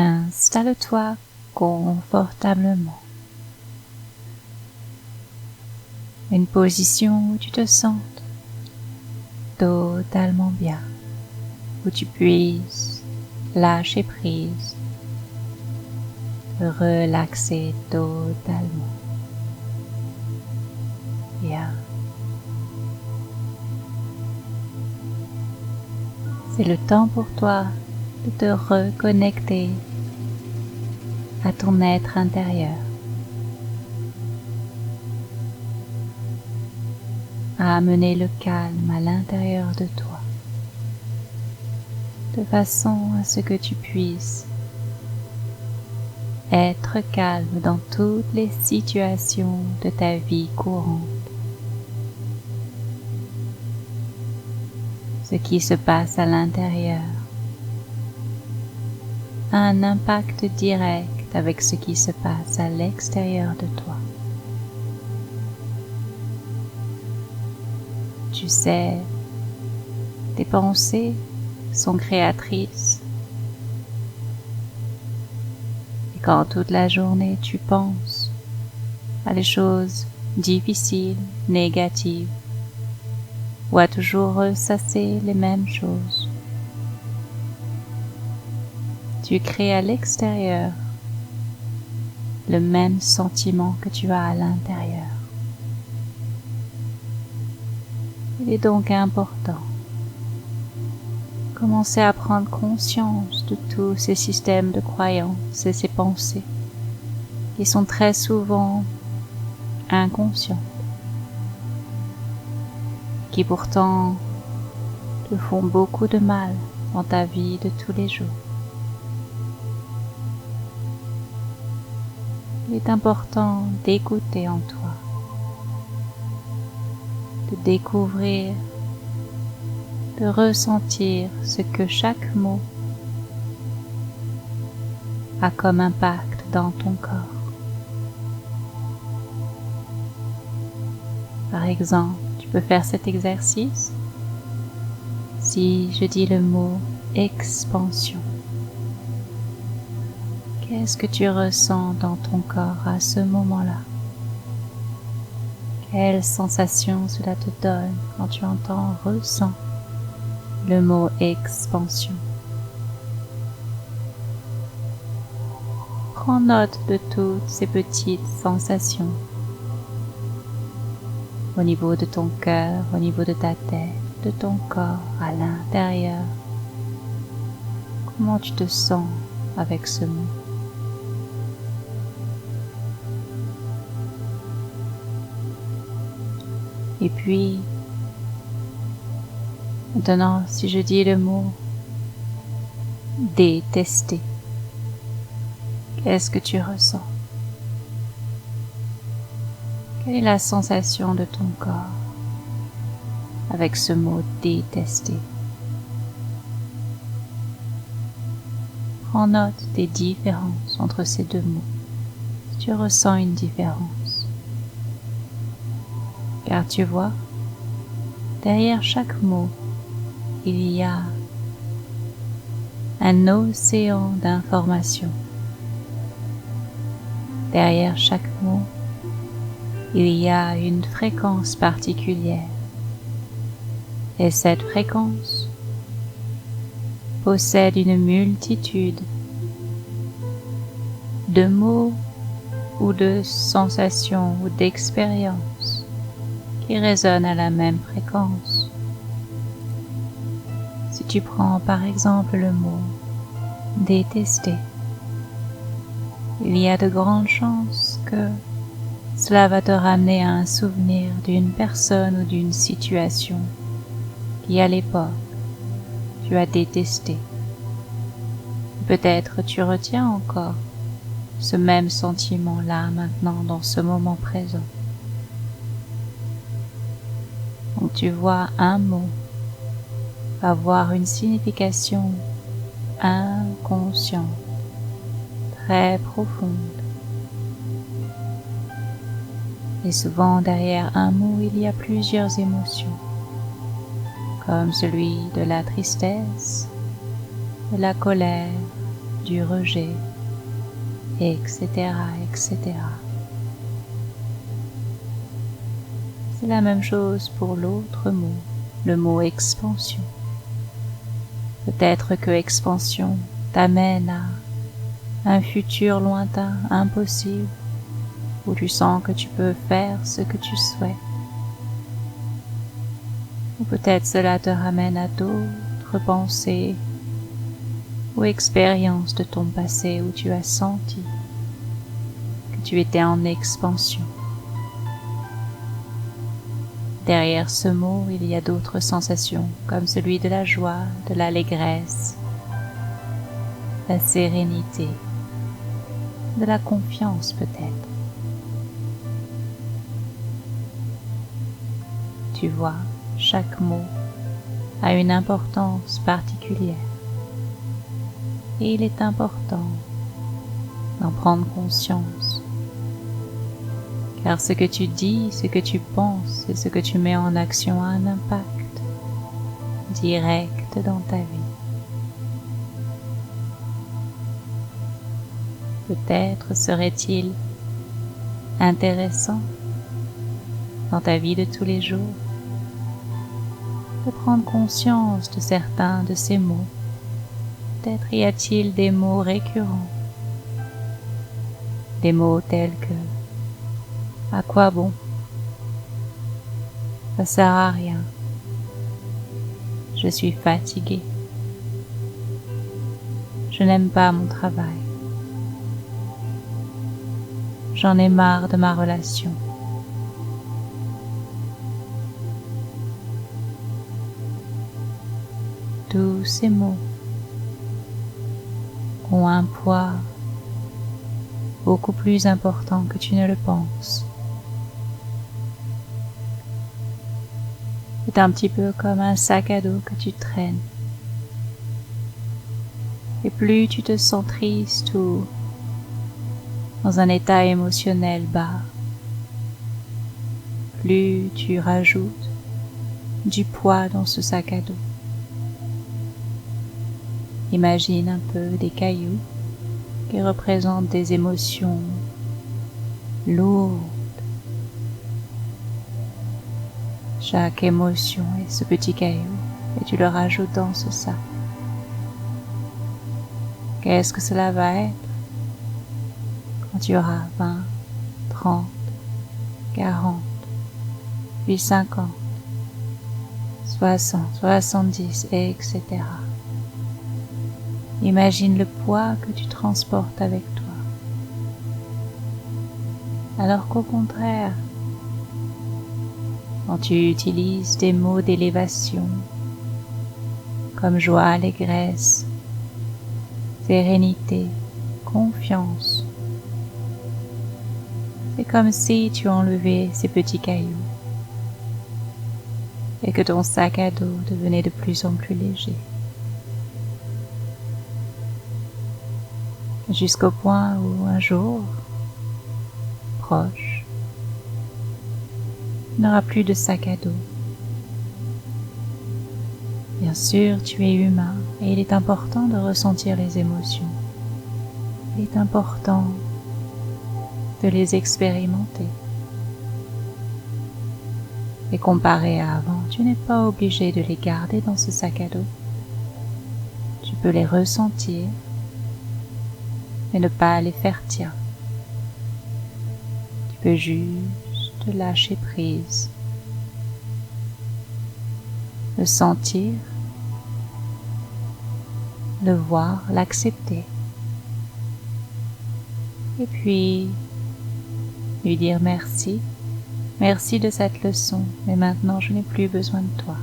Installe-toi confortablement. Une position où tu te sens totalement bien, où tu puisses lâcher prise, te relaxer totalement. Bien. C'est le temps pour toi de te reconnecter à ton être intérieur, à amener le calme à l'intérieur de toi, de façon à ce que tu puisses être calme dans toutes les situations de ta vie courante. Ce qui se passe à l'intérieur a un impact direct avec ce qui se passe à l'extérieur de toi. Tu sais, tes pensées sont créatrices. Et quand toute la journée tu penses à des choses difficiles, négatives, ou à toujours ressasser les mêmes choses, tu crées à l'extérieur le même sentiment que tu as à l'intérieur. Il est donc important de commencer à prendre conscience de tous ces systèmes de croyances et ces pensées qui sont très souvent inconscients, qui pourtant te font beaucoup de mal dans ta vie de tous les jours. Il est important d'écouter en toi, de découvrir, de ressentir ce que chaque mot a comme impact dans ton corps. Par exemple, tu peux faire cet exercice. Si je dis le mot expansion, qu'est-ce que tu ressens dans ton corps à ce moment-là? Quelle sensation cela te donne quand tu ressens le mot expansion? Prends note de toutes ces petites sensations au niveau de ton cœur, au niveau de ta tête, de ton corps, à l'intérieur. Comment tu te sens avec ce mot? Et puis, maintenant, si je dis le mot détester, qu'est-ce que tu ressens? Quelle est la sensation de ton corps avec ce mot détester? Prends note des différences entre ces deux mots, si tu ressens une différence. Car tu vois, derrière chaque mot, il y a un océan d'informations. Derrière chaque mot, il y a une fréquence particulière. Et cette fréquence possède une multitude de mots ou de sensations ou d'expériences qui résonnent à la même fréquence. Si tu prends par exemple le mot détester, il y a de grandes chances que cela va te ramener à un souvenir d'une personne ou d'une situation qui à l'époque tu as détesté. Peut-être tu retiens encore ce même sentiment-là maintenant dans ce moment présent. Donc tu vois, un mot va avoir une signification inconsciente, très profonde. Et souvent derrière un mot, il y a plusieurs émotions, comme celui de la tristesse, de la colère, du rejet, etc., etc. C'est la même chose pour l'autre mot, le mot expansion. Peut-être que expansion t'amène à un futur lointain, impossible, où tu sens que tu peux faire ce que tu souhaites. Ou peut-être cela te ramène à d'autres pensées ou expériences de ton passé où tu as senti que tu étais en expansion. Derrière ce mot, il y a d'autres sensations, comme celui de la joie, de l'allégresse, la sérénité, de la confiance peut-être. Tu vois, chaque mot a une importance particulière et il est important d'en prendre conscience. Car ce que tu dis, ce que tu penses et ce que tu mets en action a un impact direct dans ta vie. Peut-être serait-il intéressant dans ta vie de tous les jours de prendre conscience de certains de ces mots. Peut-être y a-t-il des mots récurrents, des mots tels que « à quoi bon ? Ça sert à rien. Je suis fatigué. Je n'aime pas mon travail. J'en ai marre de ma relation. » Tous ces mots ont un poids beaucoup plus important que tu ne le penses. C'est un petit peu comme un sac à dos que tu traînes. Et plus tu te sens triste ou dans un état émotionnel bas, plus tu rajoutes du poids dans ce sac à dos. Imagine un peu des cailloux qui représentent des émotions lourdes. Chaque émotion est ce petit caillou et tu le rajoutes dans ce sac. Qu'est-ce que cela va être quand tu auras 20, 30, 40, puis 50, 60, 70, etc. Imagine le poids que tu transportes avec toi. Alors qu'au contraire, quand tu utilises des mots d'élévation comme joie, allégresse, sérénité, confiance, c'est comme si tu enlevais ces petits cailloux et que ton sac à dos devenait de plus en plus léger. Jusqu'au point où un jour, proche, tu n'auras plus de sac à dos. Bien sûr, tu es humain et il est important de ressentir les émotions. Il est important de les expérimenter. Et comparé à avant, tu n'es pas obligé de les garder dans ce sac à dos. Tu peux les ressentir mais ne pas les faire tiens. Tu peux juste lâcher prise, le sentir, le voir, l'accepter, et puis lui dire merci, merci de cette leçon, mais maintenant je n'ai plus besoin de toi.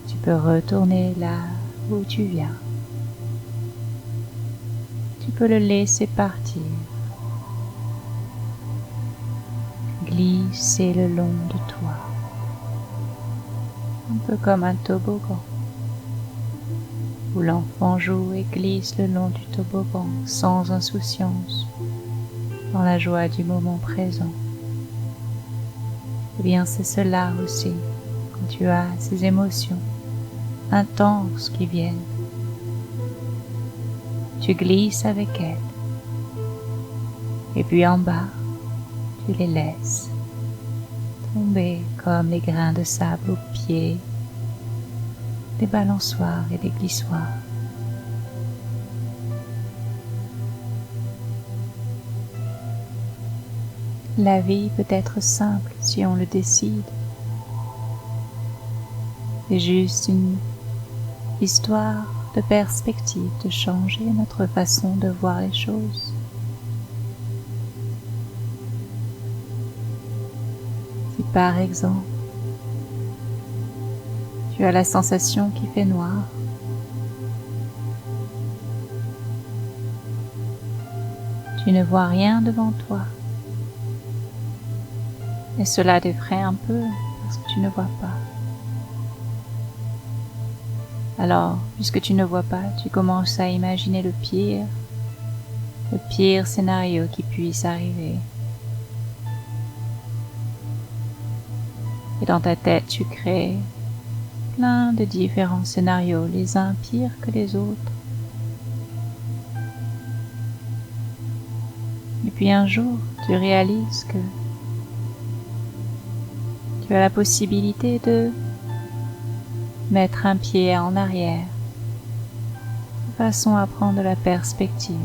Tu peux retourner là où tu viens. Tu peux le laisser partir, glisser le long de toi, un peu comme un toboggan, où l'enfant joue et glisse le long du toboggan sans insouciance, dans la joie du moment présent. Eh bien, c'est cela aussi, quand tu as ces émotions intenses qui viennent. tu glisses avec elles. Et puis en bas, tu les laisses tomber comme les grains de sable aux pieds des balançoires et des glissoires. La vie peut être simple si on le décide. C'est juste une histoire de perspective, de changer notre façon de voir les choses. Si par exemple, tu as la sensation qu'il fait noir, tu ne vois rien devant toi, et cela t'effraie un peu parce que tu ne vois pas. Alors, puisque tu ne vois pas, tu commences à imaginer le pire scénario qui puisse arriver. Et dans ta tête, tu crées plein de différents scénarios, les uns pires que les autres. Et puis un jour, tu réalises que tu as la possibilité de mettre un pied en arrière, de façon à prendre la perspective,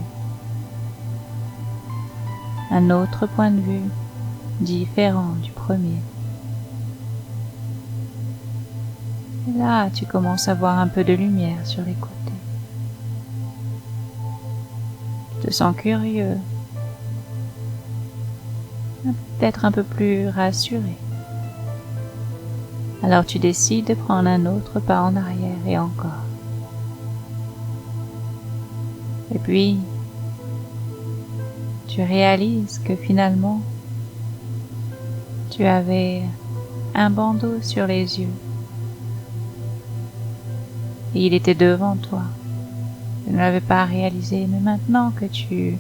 un autre point de vue différent du premier. Et là, tu commences à voir un peu de lumière sur les côtés. Tu te sens curieux, peut-être un peu plus rassuré. Alors tu décides de prendre un autre pas en arrière et encore. Et puis, tu réalises que finalement, tu avais un bandeau sur les yeux. Et il était devant toi. Tu ne l'avais pas réalisé, mais maintenant que tu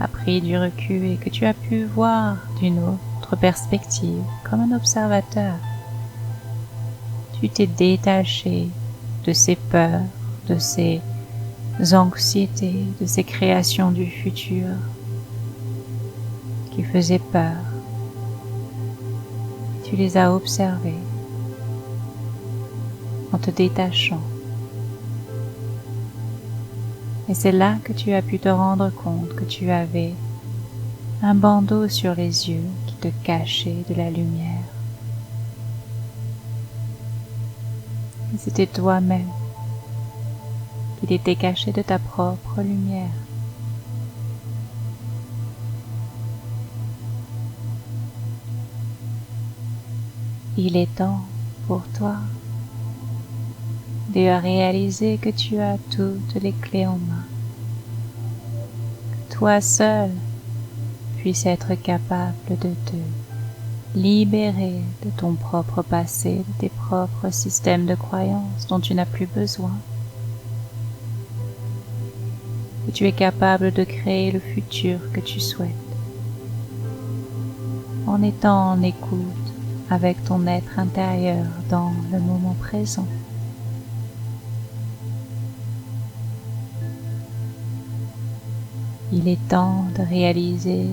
as pris du recul et que tu as pu voir d'une autre perspective, comme un observateur, tu t'es détaché de ces peurs, de ces anxiétés, de ces créations du futur qui faisaient peur. Tu les as observées en te détachant. Et c'est là que tu as pu te rendre compte que tu avais un bandeau sur les yeux qui te cachait de la lumière. Et c'était toi-même qui t'étais caché de ta propre lumière. Il est temps pour toi de réaliser que tu as toutes les clés en main, que toi seul puisses être capable de te libérer de ton propre passé, de tes propres systèmes de croyances dont tu n'as plus besoin, que tu es capable de créer le futur que tu souhaites, en étant en écoute avec ton être intérieur dans le moment présent. Il est temps de réaliser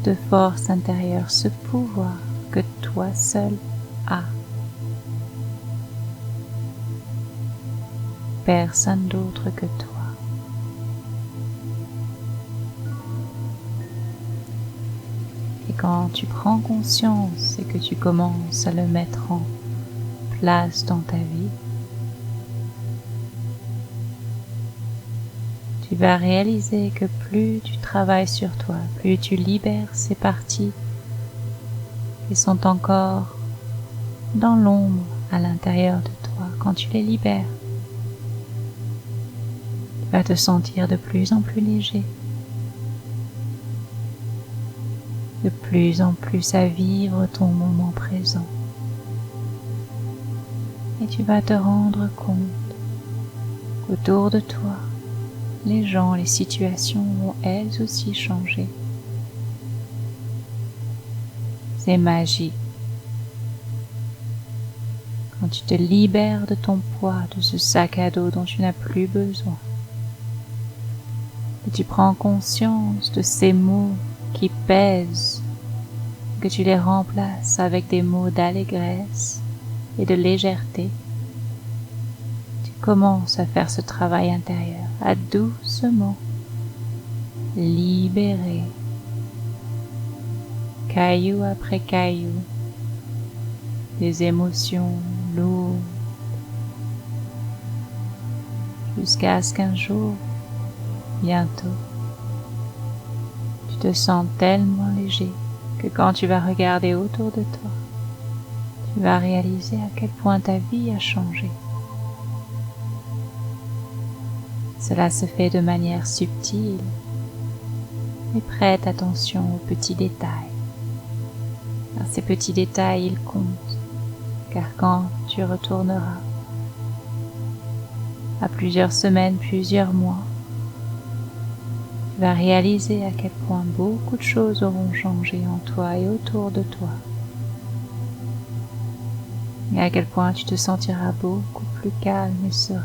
de force intérieure ce pouvoir que toi seul as. Personne d'autre que toi. Et quand tu prends conscience et que tu commences à le mettre en place dans ta vie, tu vas réaliser que plus tu travailles sur toi, plus tu libères ces parties qui sont encore dans l'ombre à l'intérieur de toi. Quand tu les libères, tu vas te sentir de plus en plus léger, de plus en plus à vivre ton moment présent. Et tu vas te rendre compte qu'autour de toi, les gens, les situations vont elles aussi changer. C'est magique. Quand tu te libères de ton poids, de ce sac à dos dont tu n'as plus besoin, que tu prends conscience de ces mots qui pèsent, que tu les remplaces avec des mots d'allégresse et de légèreté. Tu commences à faire ce travail intérieur, à doucement libérer, caillou après caillou, des émotions lourdes, jusqu'à ce qu'un jour, bientôt, tu te sens tellement léger que quand tu vas regarder autour de toi, tu vas réaliser à quel point ta vie a changé. Cela se fait de manière subtile, mais prête attention aux petits détails. Car ces petits détails, ils comptent, car quand tu retourneras, à plusieurs semaines, plusieurs mois, tu vas réaliser à quel point beaucoup de choses auront changé en toi et autour de toi. Et à quel point tu te sentiras beaucoup plus calme et serein.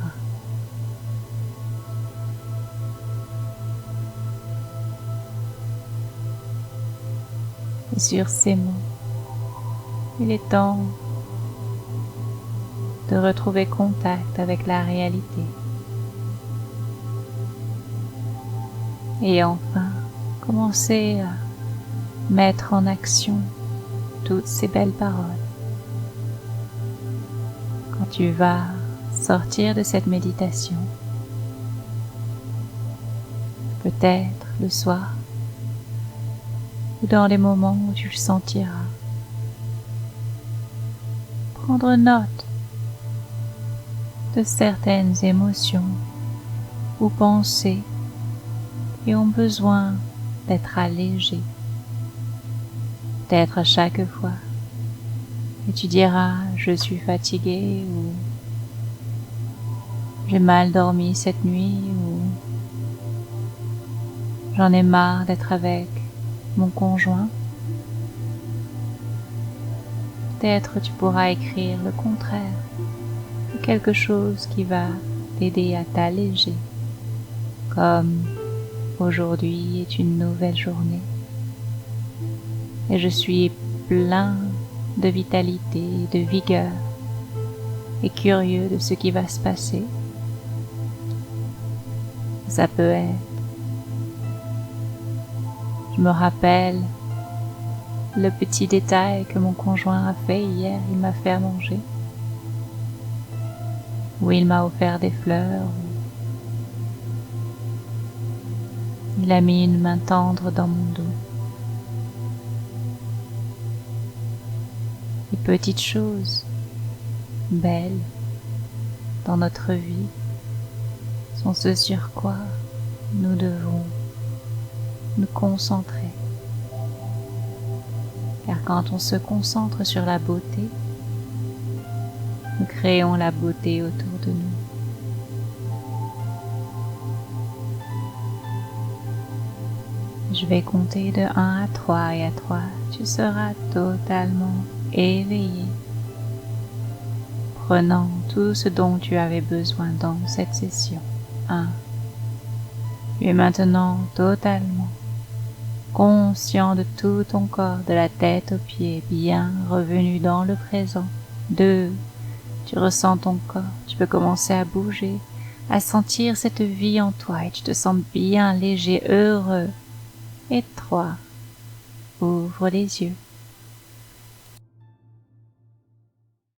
Et sur ces mots, il est temps de retrouver contact avec la réalité. Et enfin, commencer à mettre en action toutes ces belles paroles. Quand tu vas sortir de cette méditation, peut-être le soir, ou dans les moments où tu le sentiras, prendre note de certaines émotions ou pensées qui ont besoin d'être allégées. Peut-être à chaque fois et tu diras « je suis fatigué » ou « j'ai mal dormi cette nuit » ou « j'en ai marre d'être avec mon conjoint ». Peut-être tu pourras écrire le contraire, quelque chose qui va t'aider à t'alléger, comme aujourd'hui est une nouvelle journée et je suis plein de vitalité et de vigueur et curieux de ce qui va se passer. Ça peut être, je me rappelle le petit détail que mon conjoint a fait hier, il m'a fait à manger, ou il m'a offert des fleurs, il a mis une main tendre dans mon dos. Les petites choses belles dans notre vie sont ce sur quoi nous devons nous concentrer. Car quand on se concentre sur la beauté, nous créons la beauté autour de nous. Je vais compter de 1 à 3 et à 3, tu seras totalement éveillé, prenant tout ce dont tu avais besoin dans cette session. 1. Tu es maintenant totalement conscient de tout ton corps, de la tête aux pieds, bien revenu dans le présent. 2. Tu ressens ton corps, tu peux commencer à bouger, à sentir cette vie en toi et tu te sens bien léger, heureux. Et 3. Ouvre les yeux.